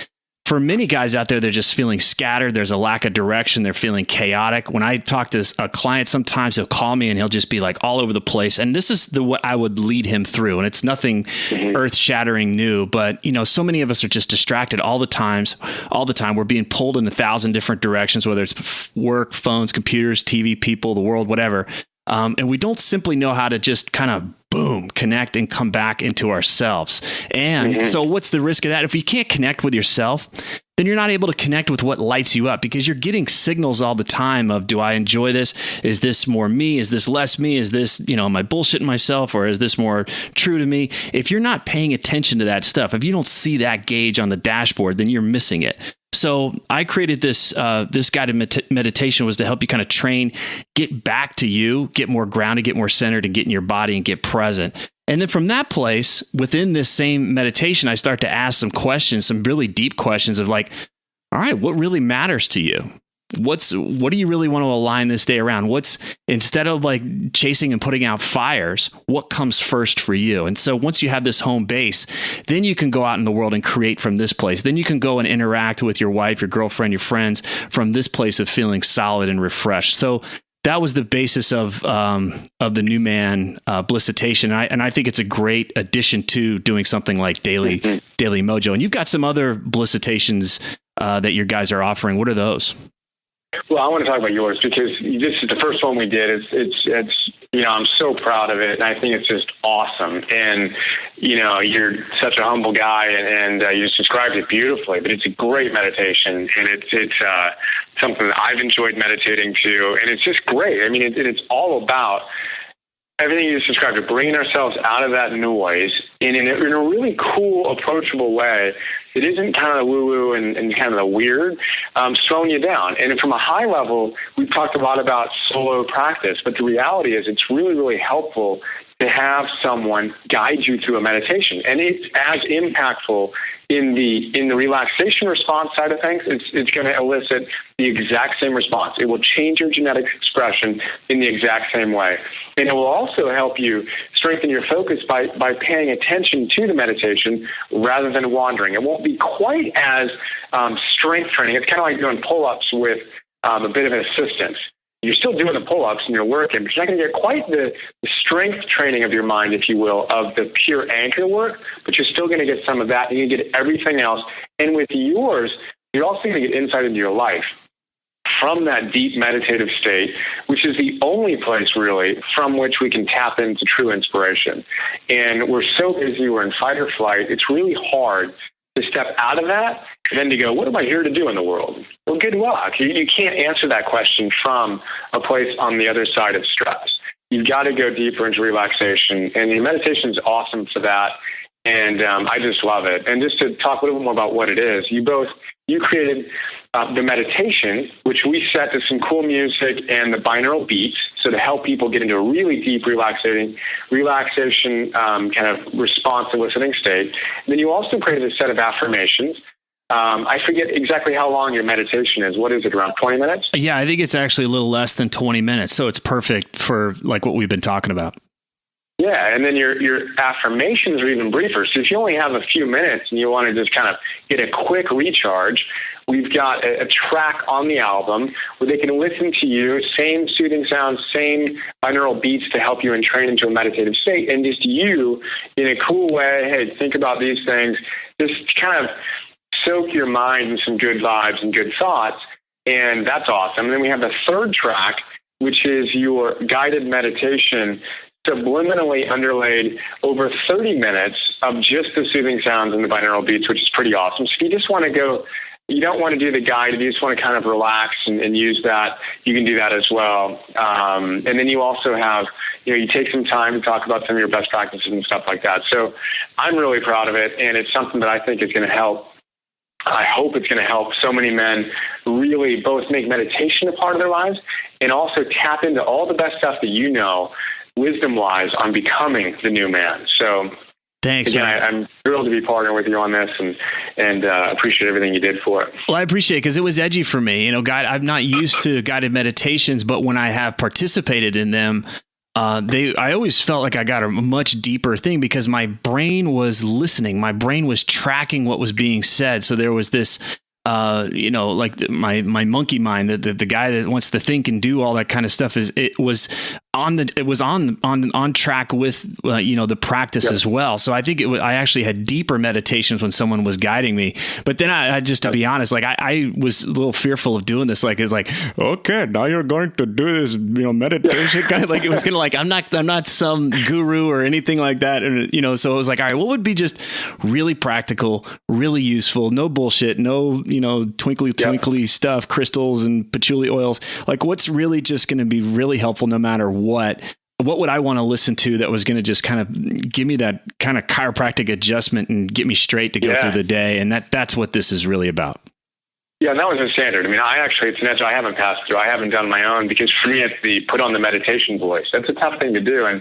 for many guys out there, they're just feeling scattered. There's a lack of direction. They're feeling chaotic. When I talk to a client, sometimes he'll call me and he'll just be like all over the place. And this is what I would lead him through. And it's nothing earth-shattering new, but so many of us are just distracted all the time. We're being pulled in 1,000 different directions, whether it's work, phones, computers, TV, people, the world, whatever. And we don't simply know how to just kind of connect and come back into ourselves. And so what's the risk of that? If you can't connect with yourself, then you're not able to connect with what lights you up, because you're getting signals all the time of, do I enjoy this? Is this more me? Is this less me? Is this, am I bullshitting myself, or is this more true to me? If you're not paying attention to that stuff, if you don't see that gauge on the dashboard, then you're missing it. So I created this guided meditation was to help you kind of train, get back to you, get more grounded, get more centered, and get in your body and get present. And then from that place, within this same meditation, I start to ask some questions, some really deep questions of like, all right, what really matters to you? What do you really want to align this day around? Instead of like chasing and putting out fires, what comes first for you? And so once you have this home base, then you can go out in the world and create from this place. Then you can go and interact with your wife, your girlfriend, your friends from this place of feeling solid and refreshed. So that was the basis of the New Man Blissitations, and I think it's a great addition to doing something like Daily Mojo. And you've got some other Blissitations that your guys are offering. What are those? Well, I want to talk about yours because this is the first one we did. It's I'm so proud of it, and I think it's just awesome. And you're such a humble guy, and you just described it beautifully. But it's a great meditation, and it's something that I've enjoyed meditating to, and it's just great. I mean, it's all about everything you just described, of bringing ourselves out of that noise in a really cool, approachable way. It isn't kind of the woo-woo and kind of the weird, slowing you down. And from a high level, we've talked a lot about solo practice, but the reality is it's really, really helpful to have someone guide you through a meditation. And it's as impactful in the relaxation response side of things. It's going to elicit the exact same response. It will change your genetic expression in the exact same way. And it will also help you strengthen your focus by paying attention to the meditation rather than wandering. It won't be quite as strength training. It's kind of like doing pull-ups with a bit of an assistance. You're still doing the pull-ups and you're working, but you're not going to get quite the strength training of your mind, if you will, of the pure anchor work, but you're still going to get some of that, and you get everything else. And with yours, you're also going to get insight into your life from that deep meditative state, which is the only place really from which we can tap into true inspiration. And we're so busy, we're in fight or flight, it's really hard to step out of that and then to go, what am I here to do in the world? Well, good luck. You can't answer that question from a place on the other side of stress. You've got to go deeper into relaxation, and your meditation is awesome for that. And I just love it. And just to talk a little bit more about what it is, you created the meditation, which we set to some cool music and the binaural beats, so to help people get into a really deep relaxation kind of response and listening state. And then you also created a set of affirmations. I forget exactly how long your meditation is. What is it, around 20 minutes? Yeah, I think it's actually a little less than 20 minutes. So it's perfect for like what we've been talking about. Yeah, and then your affirmations are even briefer. So if you only have a few minutes and you want to just kind of get a quick recharge, we've got a track on the album where they can listen to you, same soothing sounds, same binaural beats to help you and train into a meditative state, and just you, in a cool way, hey, think about these things, just kind of soak your mind in some good vibes and good thoughts, and that's awesome. And then we have the third track, which is your guided meditation, subliminally underlaid over 30 minutes of just the soothing sounds and the binaural beats, which is pretty awesome. So if you just want to go, you don't want to do the guided, you just want to kind of relax and use that, you can do that as well. And then you also have, you take some time to talk about some of your best practices and stuff like that. So I'm really proud of it, and it's something that I think is going to help. I hope it's going to help so many men really both make meditation a part of their lives and also tap into all the best stuff that you know, wisdom-wise, on becoming the new man. So thanks. Again, I'm thrilled to be partnering with you on this, and appreciate everything you did for it. Well, I appreciate it because it was edgy for me. I'm not used to guided meditations, but when I have participated in them, I always felt like I got a much deeper thing because my brain was listening. My brain was tracking what was being said. So there was this, like my monkey mind, the guy that wants to think and do all that kind of stuff, it was on track with, the practice Yep. as well. So I think I actually had deeper meditations when someone was guiding me. But then I just, to be honest, like I was a little fearful of doing this. Like, it's like, okay, now you're going to do this, meditation kind of like, it was going to like, I'm not some guru or anything like that. And, so it was like, all right, what would be just really practical, really useful, no bullshit, no, twinkly stuff, crystals and patchouli oils. Like, what's really just going to be really helpful no matter what would I want to listen to that was going to just kind of give me that kind of chiropractic adjustment and get me straight to go through the day. And that's what this is really about. Yeah, and that was the standard. I mean, it's an edge I haven't passed through. I haven't done my own because for me, it's the put on the meditation voice. That's a tough thing to do. And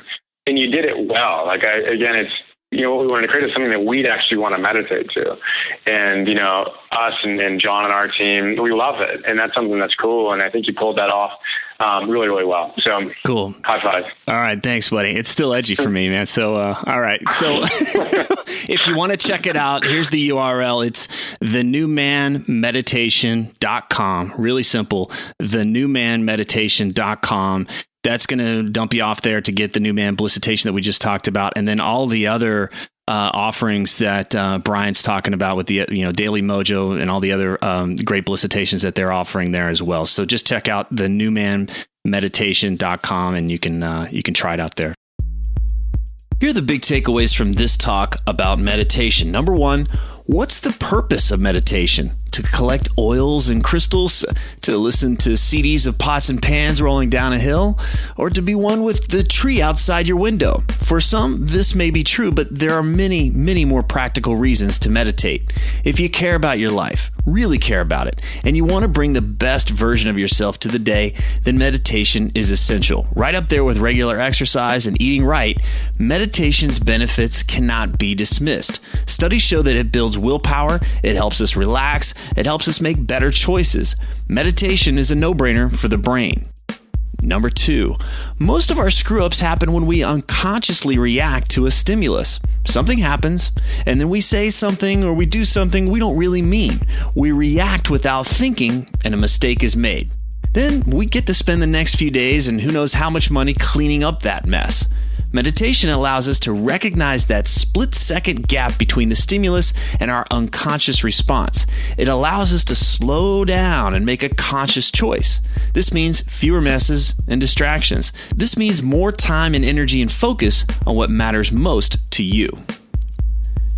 you did it well. Like, it's, what we wanted to create is something that we'd actually want to meditate to. And, us and John and our team, we love it. And that's something that's cool. And I think you pulled that off really, really well. So cool. High five. All right. Thanks, buddy. It's still edgy for me, man. So, all right. So if you want to check it out, here's the URL. It's thenewmanmeditation.com. Really simple. thenewmanmeditation.com. That's going to dump you off there to get the New Man Blissitations that we just talked about. And then all the other offerings that Brian's talking about with the Daily Mojo and all the other great Blissitations that they're offering there as well. So just check out the newmanmeditation.com and you can try it out there. Here are the big takeaways from this talk about meditation. Number one, what's the purpose of meditation? To collect oils and crystals? To listen to CDs of pots and pans rolling down a hill? Or to be one with the tree outside your window? For some, this may be true, but there are many, many more practical reasons to meditate. If you care about your life, really care about it, and you want to bring the best version of yourself to the day, then meditation is essential. Right up there with regular exercise and eating right, meditation's benefits cannot be dismissed. Studies show that it builds willpower, it helps us relax, it helps us make better choices. Meditation is a no-brainer for the brain. Number two, most of our screw-ups happen when we unconsciously react to a stimulus. Something happens, and then we say something or we do something we don't really mean. We react without thinking, and a mistake is made. Then we get to spend the next few days and who knows how much money cleaning up that mess. Meditation allows us to recognize that split-second gap between the stimulus and our unconscious response. It allows us to slow down and make a conscious choice. This means fewer messes and distractions. This means more time and energy and focus on what matters most to you.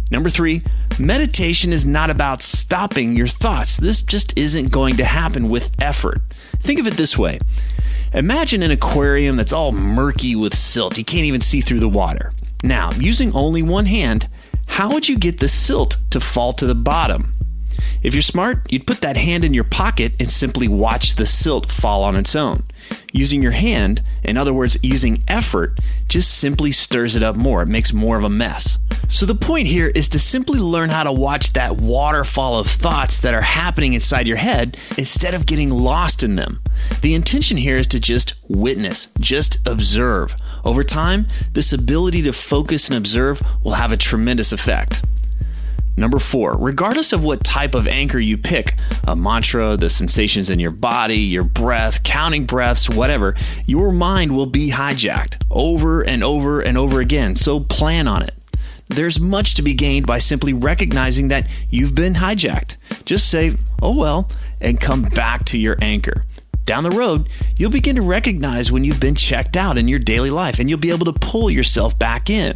Number three, meditation is not about stopping your thoughts. This just isn't going to happen with effort. Think of it this way. Imagine an aquarium that's all murky with silt. You can't even see through the water. Now, using only one hand, how would you get the silt to fall to the bottom? If you're smart, you'd put that hand in your pocket and simply watch the silt fall on its own. Using your hand, in other words, using effort, just simply stirs it up more. It makes more of a mess. So the point here is to simply learn how to watch that waterfall of thoughts that are happening inside your head instead of getting lost in them. The intention here is to just witness, just observe. Over time, this ability to focus and observe will have a tremendous effect. Number four, regardless of what type of anchor you pick, a mantra, the sensations in your body, your breath, counting breaths, whatever, your mind will be hijacked over and over and over again, so plan on it. There's much to be gained by simply recognizing that you've been hijacked. Just say, oh well, and come back to your anchor. Down the road, you'll begin to recognize when you've been checked out in your daily life, and you'll be able to pull yourself back in.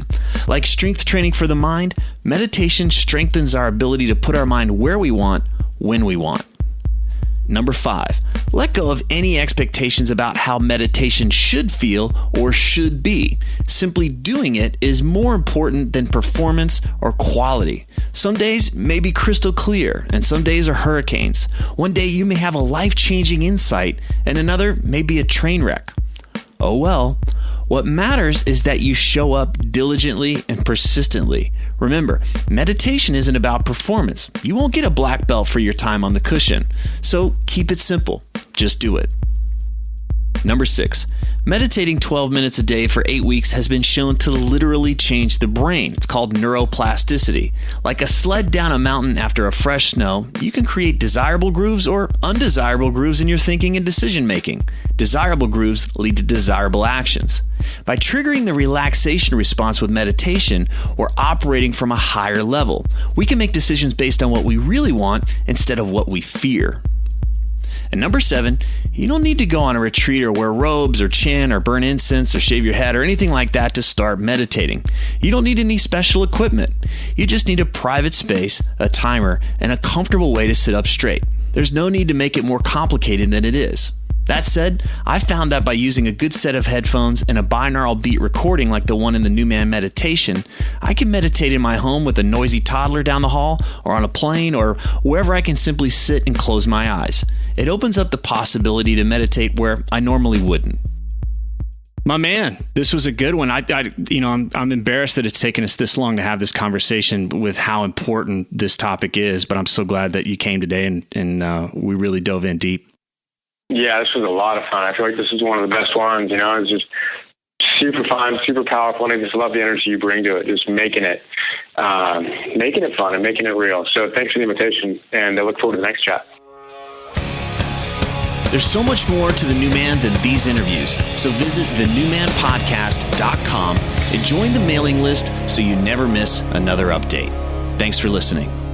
Like strength training for the mind, meditation strengthens our ability to put our mind where we want, when we want. Number five, let go of any expectations about how meditation should feel or should be. Simply doing it is more important than performance or quality. Some days may be crystal clear, and some days are hurricanes. One day you may have a life-changing insight, and another may be a train wreck. Oh well. What matters is that you show up diligently and persistently. Remember, meditation isn't about performance. You won't get a black belt for your time on the cushion. So keep it simple. Just do it. Number six, meditating 12 minutes a day for 8 weeks has been shown to literally change the brain. It's called neuroplasticity. Like a sled down a mountain after a fresh snow, you can create desirable grooves or undesirable grooves in your thinking and decision making. Desirable grooves lead to desirable actions. By triggering the relaxation response with meditation, we're operating from a higher level. We can make decisions based on what we really want instead of what we fear. And number seven, you don't need to go on a retreat or wear robes or chant or burn incense or shave your head or anything like that to start meditating. You don't need any special equipment. You just need a private space, a timer, and a comfortable way to sit up straight. There's no need to make it more complicated than it is. That said, I found that by using a good set of headphones and a binaural beat recording like the one in the New Man Meditation, I can meditate in my home with a noisy toddler down the hall or on a plane or wherever I can simply sit and close my eyes. It opens up the possibility to meditate where I normally wouldn't. My man, this was a good one. I'm embarrassed that it's taken us this long to have this conversation with how important this topic is, but I'm so glad that you came today and we really dove in deep. Yeah, this was a lot of fun. I feel like this is one of the best ones. It's just super fun, super powerful, and I just love the energy you bring to it, just making it fun and making it real. So thanks for the invitation, and I look forward to the next chat. There's so much more to The New Man than these interviews, so visit thenewmanpodcast.com and join the mailing list so you never miss another update. Thanks for listening.